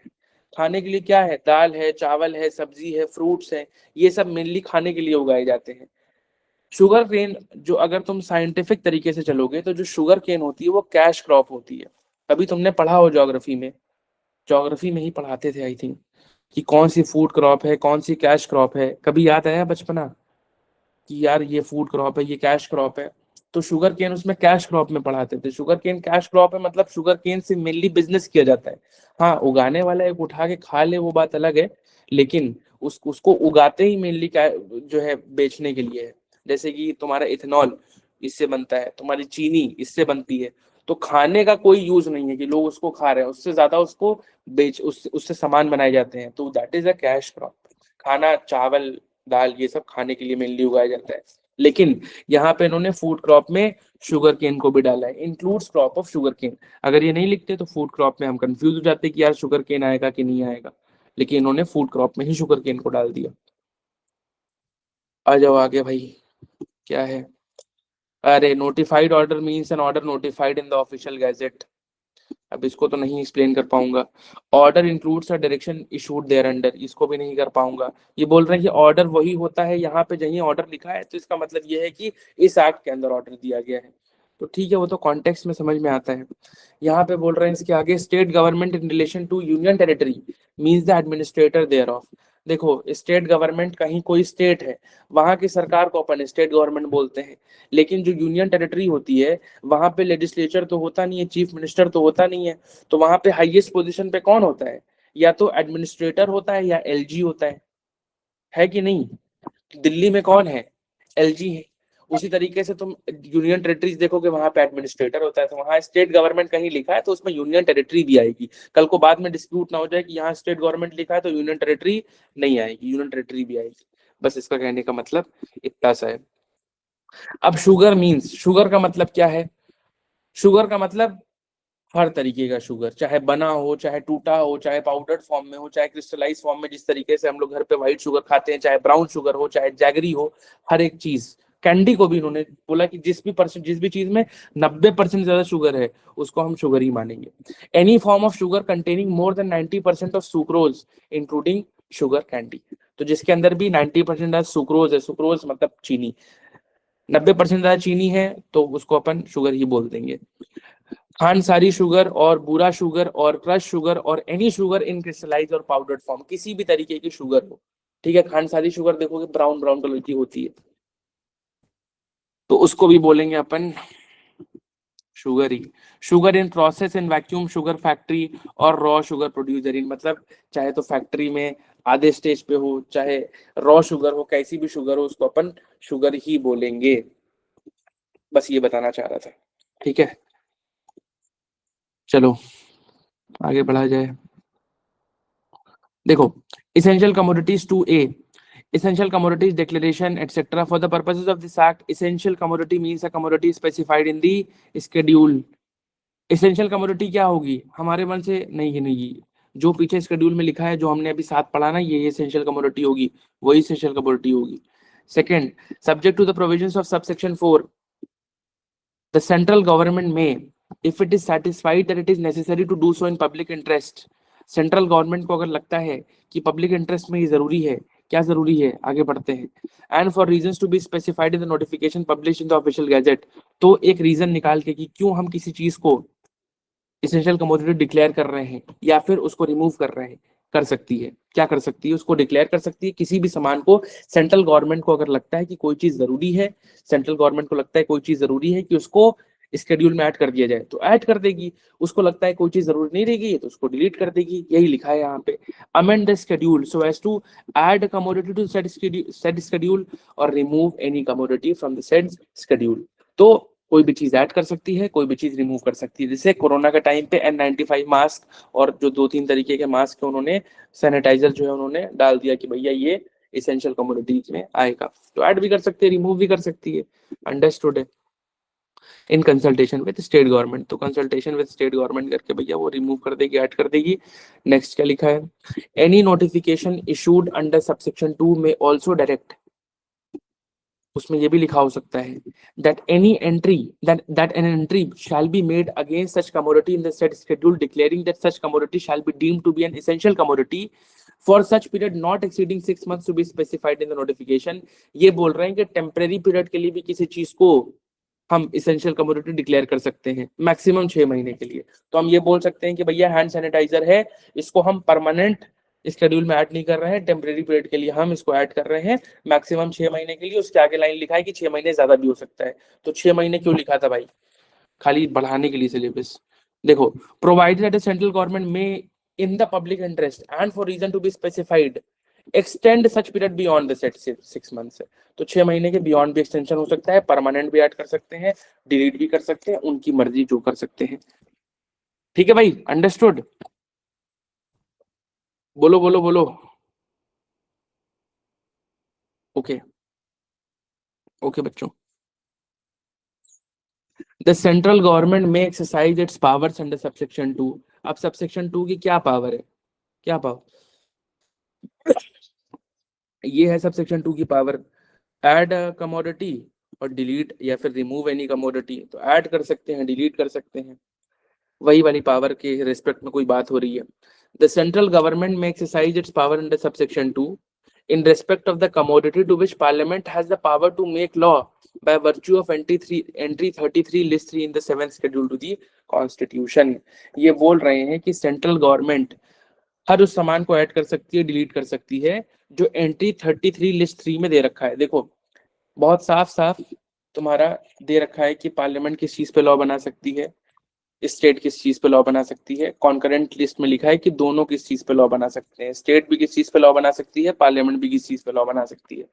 [SPEAKER 1] खाने के लिए क्या है? दाल है, चावल है, सब्जी है, फ्रूट्स है, ये सब मेनली खाने के लिए उगाए जाते हैं। शुगर केन जो, अगर तुम साइंटिफिक तरीके से चलोगे तो जो शुगर केन होती है वो कैश क्रॉप होती है। कभी तुमने पढ़ा हो ज्योग्राफी में, ज्योग्राफी में ही पढ़ाते थे आई थिंक, कि कौन सी फूड क्रॉप है कौन सी कैश क्रॉप है। कभी याद आया बचपना कि यार ये फूड क्रॉप है ये कैश क्रॉप है? तो शुगर केन उसमें कैश क्रॉप में पढ़ाते थे। शुगर केन कैश क्रॉप है, मतलब शुगर केन से मेनली बिजनेस किया जाता है। हाँ उगाने वाला एक उठा के खा ले वो बात अलग है, लेकिन उसको उगाते ही मेनली क्या जो है बेचने के लिए है। जैसे कि तुम्हारा इथेनॉल इससे बनता है, तुम्हारी चीनी इससे बनती है। तो खाने का कोई यूज नहीं है कि लोग उसको खा रहे हैं, उससे ज्यादा उसको उससे सामान बनाए जाते हैं, तो that is a cash crop. खाना, चावल, दाल, ये सब खाने के लिए मेनली उगाया जाता है। लेकिन यहाँ पे इन्होंने फूड क्रॉप में शुगर केन को भी डाला है, includes crop of sugar cane. अगर ये नहीं लिखते तो फूड क्रॉप में हम कंफ्यूज हो जाते कि यार शुगर केन आएगा कि नहीं आएगा, लेकिन इन्होंने फूड क्रॉप में ही शुगर केन को डाल दिया। आ जाओ आगे भाई, क्या है? अरे notified order means an order notified in the official gazette. अब इसको तो नहीं एक्सप्लेन कर पाऊंगा। Order includes a direction issued thereunder, इसको भी नहीं कर पाऊंगा। ये बोल रहे हैं कि ऑर्डर वही होता है, यहाँ पे जहीं ऑर्डर लिखा है तो इसका मतलब ये है कि इस एक्ट के अंदर ऑर्डर दिया गया है। तो ठीक है, वो तो कॉन्टेक्स्ट में समझ में आता है। यहाँ पे बोल रहे हैं इसके आगे, state government in relation to union territory means the administrator thereof. देखो स्टेट गवर्नमेंट, कहीं कोई स्टेट है, वहां की सरकार को अपन स्टेट गवर्नमेंट बोलते हैं, लेकिन जो यूनियन टेरिटरी होती है वहां पे लेजिस्लेचर तो होता नहीं है, चीफ मिनिस्टर तो होता नहीं है, तो वहां पे हाईएस्ट पोजीशन पे कौन होता है? या तो एडमिनिस्ट्रेटर होता है या एलजी होता है कि नहीं? दिल्ली में कौन है? एलजी है। उसी तरीके से तुम यूनियन टेरिटरीज देखोगे, वहां पे एडमिनिस्ट्रेटर होता है, तो वहां स्टेट गवर्नमेंट कहीं लिखा है तो उसमें यूनियन टेरिटरी भी आएगी। कल को बाद में डिस्प्यूट ना हो जाए कि यहाँ स्टेट गवर्नमेंट लिखा है तो यूनियन टेरिटरी नहीं आएगी, यूनियन टेरिटरी भी आएगी। बस इसका कहने का मतलब इतना सा है। अब शुगर मीन्स, शुगर का मतलब क्या है? शुगर का मतलब हर तरीके का शुगर, चाहे बना हो, चाहे टूटा हो, चाहे पाउडर्ड फॉर्म में हो, चाहे क्रिस्टलाइज फॉर्म में, जिस तरीके से हम लोग घर पे व्हाइट शुगर खाते हैं, चाहे ब्राउन शुगर हो, चाहे जैगरी हो, हर एक चीज। कैंडी को भी इन्होंने बोला कि जिस भी चीज में 90% ज्यादा शुगर है उसको हम शुगर ही मानेंगे। Any form of sugar containing more than 90% of sucrose including sugar candy. तो जिसके अंदर भी 90% सुक्रोज है, सुक्रोज मतलब चीनी, 90% ज्यादा चीनी है तो उसको अपन शुगर ही बोल देंगे। खांडसारी शुगर और बूरा शुगर और क्रश शुगर और एनी शुगर इन क्रिस्टलाइज और पाउडर्ड फॉर्म, किसी भी तरीके की शुगर हो, ठीक है। खांडसारी शुगर देखोगे ब्राउन ब्राउन कलर की होती है, तो उसको भी बोलेंगे अपन शुगर ही। Sugar in process in vacuum sugar factory और रॉ शुगर प्रोड्यूसर इन, मतलब चाहे तो फैक्ट्री में आधे स्टेज पे हो, चाहे रॉ शुगर हो, कैसी भी शुगर हो, उसको अपन शुगर ही बोलेंगे। बस ये बताना चाह रहा था, ठीक है। चलो आगे बढ़ा जाए। देखो essential commodities 2A, essential commodities declaration etc. For the purposes of this act, essential commodity means a commodity specified in the schedule. essential commodity क्या होगी? हमारे मन से नहीं, जो पीछे शेड्यूल में लिखा है, जो हमने अभी साथ पढ़ा ना, ये essential commodity होगी, वही essential commodity होगी। Second, subject to the provisions of subsection 4, the central government may, if it is satisfied that it is necessary to do so in public interest, central government को अगर लगता है कि public interest में ये जरूरी है, क्या जरूरी है, आगे बढ़ते हैं, and for reasons to be specified in the notification publish in the official gazette, तो एक रीजन निकाल के कि क्यों हम किसी चीज को इसेंशियल कमोडिटी डिक्लेयर कर रहे हैं या फिर उसको रिमूव कर रहे हैं, कर सकती है, क्या कर सकती है, उसको डिक्लेयर कर सकती है। किसी भी सामान को सेंट्रल गवर्नमेंट को अगर लगता है कि कोई चीज जरूरी है, सेंट्रल गवर्नमेंट को लगता है कोई चीज जरूरी है कि उसको स्केड्यूल में ऐड कर दिया जाए, तो ऐड कर देगी। उसको लगता है कोई चीज जरूरी नहीं रहेगी तो उसको डिलीट कर देगी, यही लिखा है यहाँ पे। Amend the schedule so as to add commodity to set schedule और remove any commodity from the set schedule. तो कोई भी चीज ऐड कर सकती है, कोई भी चीज रिमूव कर सकती है। जैसे कोरोना के टाइम पे N95 मास्क और जो 2-3 तरीके के मास्क है, उन्होंने सैनिटाइजर जो है उन्होंने डाल दिया कि भैया ये इसेंशियल कमोडिटीज में आएगा, तो ऐड भी कर सकते हैं, रिमूव भी कर सकती है। अंडरस्टूड है? In consultation with state government, तो कंसल्टेशन विद स्टेट गवर्नमेंट करके भैया वो रिमूव कर देगी, ऐड कर देगी। नेक्स्ट क्या लिखा है? Any notification issued under subsection 2 में ऑल्सो डायरेक्ट, उसमें ये भी लिखा हो सकता है that any entry that an entry shall be made against such commodity in the said schedule declaring that such commodity shall be deemed to be an essential commodity for such period not exceeding 6 months to be specified in the notification। ये बोल रहे हैं कि temporary period के लिए भी किसी चीज को हम इसेंशियल कमोडिटी डिक्लेयर कर सकते हैं, मैक्सिमम 6 महीने के लिए। तो हम ये बोल सकते हैं कि भैया हैंड सैनिटाइजर है, इसको हम परमानेंट शेड्यूल में ऐड नहीं कर रहे हैं, टेम्परेरी पीरियड के लिए हम इसको ऐड कर रहे हैं, मैक्सिमम 6 महीने के लिए। उसके आगे लाइन लिखा है कि 6 महीने ज्यादा भी हो सकता है। तो 6 महीने क्यों लिखा था भाई? खाली बढ़ाने के लिए सिलेबस। देखो, provided that the central government may in the public interest and for reason to be specified extend such period beyond the set 6 months है, तो 6 महीने के बियॉन्ड भी एक्सटेंशन हो सकता है, परमानेंट भी ऐड कर सकते हैं, डिलीट भी कर सकते हैं, उनकी मर्जी जो कर सकते हैं। ठीक है भाई, अंडरस्टूड? बोलो बोलो बोलो। ओके ओके बच्चों, द सेंट्रल गवर्नमेंट में exercise its powers under subsection 2। अब सबसेक्शन 2 की क्या पावर है? क्या पावर? ये है सबसेक्शन 2 की पावर, ऐड कमोडिटी और डिलीट या फिर रिमूव एनी कमोडिटी। तो ऐड कर सकते हैं, डिलीट कर सकते हैं, वही वाली पावर के रिस्पेक्ट में कोई बात हो रही है। द सेंट्रल गवर्नमेंट में exercise it's power under subsection 2 in respect of the commodity to which parliament has the power to make law by virtue of entry 33 list 3 in the 7th schedule to the constitution। ये बोल रहे हैं कि central government हर उस सामान को add कर सकती है, डिलीट कर सकती है जो एंट्री 33 लिस्ट 3 में दे रखा है। देखो बहुत साफ साफ तुम्हारा दे रखा है कि पार्लियामेंट किस चीज पे लॉ बना सकती है, स्टेट किस चीज पे लॉ बना सकती है। कॉन्करेंट लिस्ट में लिखा है कि दोनों किस चीज पे लॉ बना सकते हैं, स्टेट भी किस चीज पे लॉ बना सकती है, पार्लियामेंट भी किस चीज पे लॉ बना सकती है।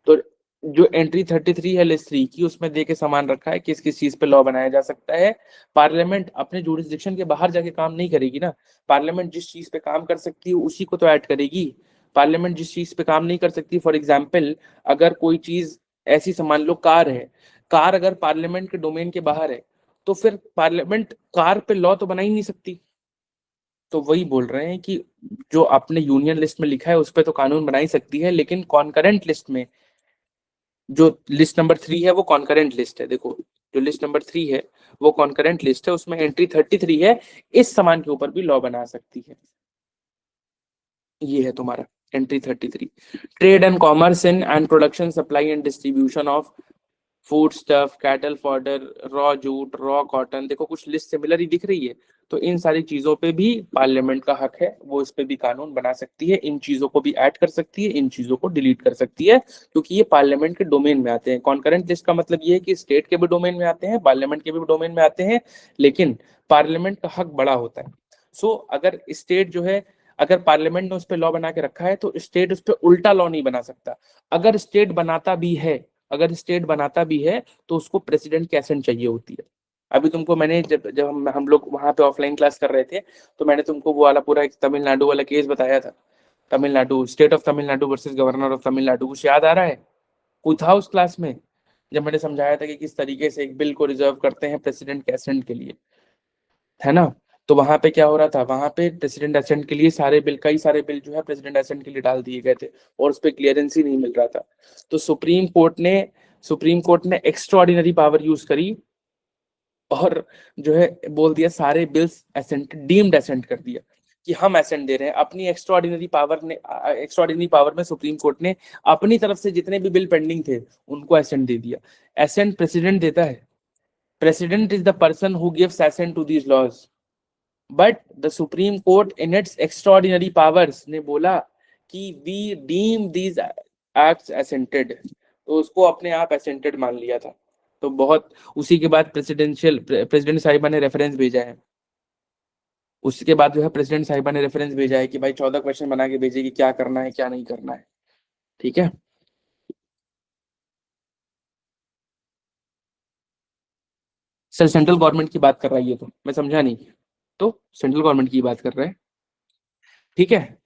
[SPEAKER 1] तो जो एंट्री 33 है लिस्ट 3 की, उसमें दे के सामान रखा है किस किस चीज पे लॉ बनाया जा सकता है। पार्लियामेंट अपने जुरिस्डिक्शन के बाहर जाके काम नहीं करेगी ना, पार्लियामेंट जिस चीज पे काम कर सकती है उसी को तो ऐड करेगी। पार्लियामेंट जिस चीज पे काम नहीं कर सकती, फॉर एग्जाम्पल अगर कोई चीज ऐसी मान लो कार है, कार अगर पार्लियामेंट के डोमेन के बाहर है तो फिर पार्लियामेंट कार पे लॉ तो बना ही नहीं सकती। तो वही बोल रहे हैं कि जो अपने यूनियन लिस्ट में लिखा है उस पर तो कानून बना ही सकती है, लेकिन कॉन्करेंट लिस्ट में जो लिस्ट नंबर 3 है वो कॉन्करेंट लिस्ट है। देखो जो लिस्ट नंबर 3 है वो कॉन्करेंट लिस्ट है, उसमें एंट्री 33 है, इस सामान के ऊपर भी लॉ बना सकती है। ये है तुम्हारा entry 33। Trade and commerce in and production supply and distribution of food stuff, cattle fodder, raw jute, raw cotton. देखो कुछ लिस्ट सिमिलर ही दिख रही है, तो इन सारी चीजों पे भी पार्लियामेंट का हक है, वो इस पे भी कानून बना सकती है, इन चीजों को भी ऐड कर सकती है, इन चीजों को डिलीट कर सकती है, क्योंकि ये पार्लियामेंट के डोमेन में आते हैं। कॉन्करेंट लिस्ट का मतलब ये है कि स्टेट के भी डोमेन में आते हैं, पार्लियामेंट के भी डोमेन में आते हैं, लेकिन पार्लियामेंट का हक बड़ा होता है। सो अगर स्टेट जो है, अगर पार्लियामेंट ने उस पर लॉ बना के रखा है तो स्टेट उस पर उल्टा लॉ नहीं बना सकता। अगर स्टेट बनाता भी है, अगर स्टेट बनाता भी है तो उसको प्रेसिडेंट की एसेंट चाहिए होती है। अभी तुमको मैंने जब जब हम लोग वहां पे ऑफलाइन क्लास कर रहे थे तो मैंने तुमको वो वाला पूरा एक तमिलनाडु वाला केस बताया था, Tamil Nadu, state of Tamil Nadu versus governor of Tamil Nadu. कुछ याद आ रहा है? कोई था उस क्लास में जब मैंने समझाया था कि किस तरीके से एक बिल को रिजर्व करते हैं प्रेसिडेंट के एसेंट के लिए, है ना? तो वहां पे क्या हो रहा था, वहां पे प्रेसिडेंट एसेंट के लिए सारे बिल, कई सारे बिल जो है प्रेसिडेंट एसेंट के लिए डाल दिए गए थे और उस पर क्लियरेंस ही नहीं मिल रहा था। तो सुप्रीम कोर्ट ने एक्स्ट्रा ऑर्डिनरी पावर यूज करी और जो है बोल दिया सारे बिल्स एसेंट, डीम्ड एसेंट कर दिया कि हम एसेंट दे रहे हैं। अपनी एक्स्ट्रा ऑर्डिनरी पावर ने, एक्स्ट्रा ऑर्डिनरी पावर में सुप्रीम कोर्ट ने अपनी तरफ से जितने भी बिल पेंडिंग थे उनको एसेंट दे दिया। एसेंट प्रेसिडेंट देता है, president is the person who gives assent to these laws, but the supreme court in its extraordinary powers ने बोला कि we deem these acts assented, तो उसको अपने आप एसेंटेड मान लिया था। तो बहुत उसी के बाद प्रेसिडेंट साहिबा ने रेफरेंस भेजा है, उसके बाद जो है प्रेसिडेंट साहिबा ने रेफरेंस भेजा है कि भाई 14 क्वेश्चन बना के भेजे कि क्या करना है क्या नहीं करना है। ठीक है, सर सेंट्रल गवर्नमेंट की बात कर रहा है ये, तो मैं समझा नहीं, तो सेंट्रल गवर्नमेंट की बात कर रहे हैं। ठीक है,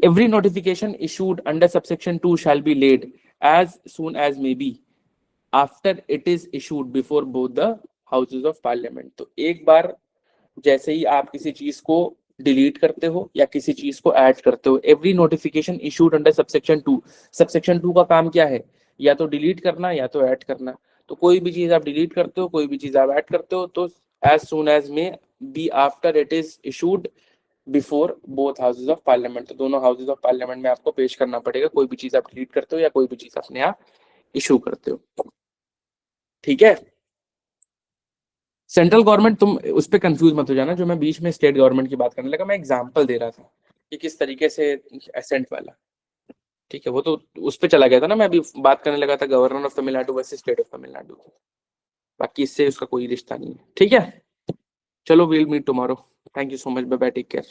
[SPEAKER 1] every notification issued under subsection 2 shall be laid as soon as may be after it is issued before both the houses of parliament। तो एक बार जैसे ही आप किसी चीज को डिलीट करते हो या किसी चीज को ऐड करते हो, every notification issued under subsection 2, subsection 2 का काम क्या है, या तो डिलीट करना या तो ऐड करना। तो कोई भी चीज आप डिलीट करते हो, कोई भी चीज आप ऐड करते हो, तो as soon as may be after it is issued before both houses of Parliament. तो दोनों हाउसेज ऑफ पार्लियामेंट में आपको पेश करना पड़ेगा, कोई भी चीज आप डिलीट करते हो या कोई भी चीज अपने आप इशू करते हो। ठीक है, सेंट्रल गवर्नमेंट, तुम उस पर कंफ्यूज मत हो जाना, जो मैं बीच में स्टेट गवर्नमेंट की बात करने लगा, मैं एग्जांपल दे रहा था कि किस तरीके से एसेंट वाला। ठीक है, वो तो उस पर चला गया था ना, मैं अभी बात करने लगा था governor of Tamil Nadu versus state of Tamil Nadu. बाकी इससे उसका कोई रिश्ता नहीं है। ठीक है, चलो we'll meet tomorrow. Thank you so much, bye bye, take care.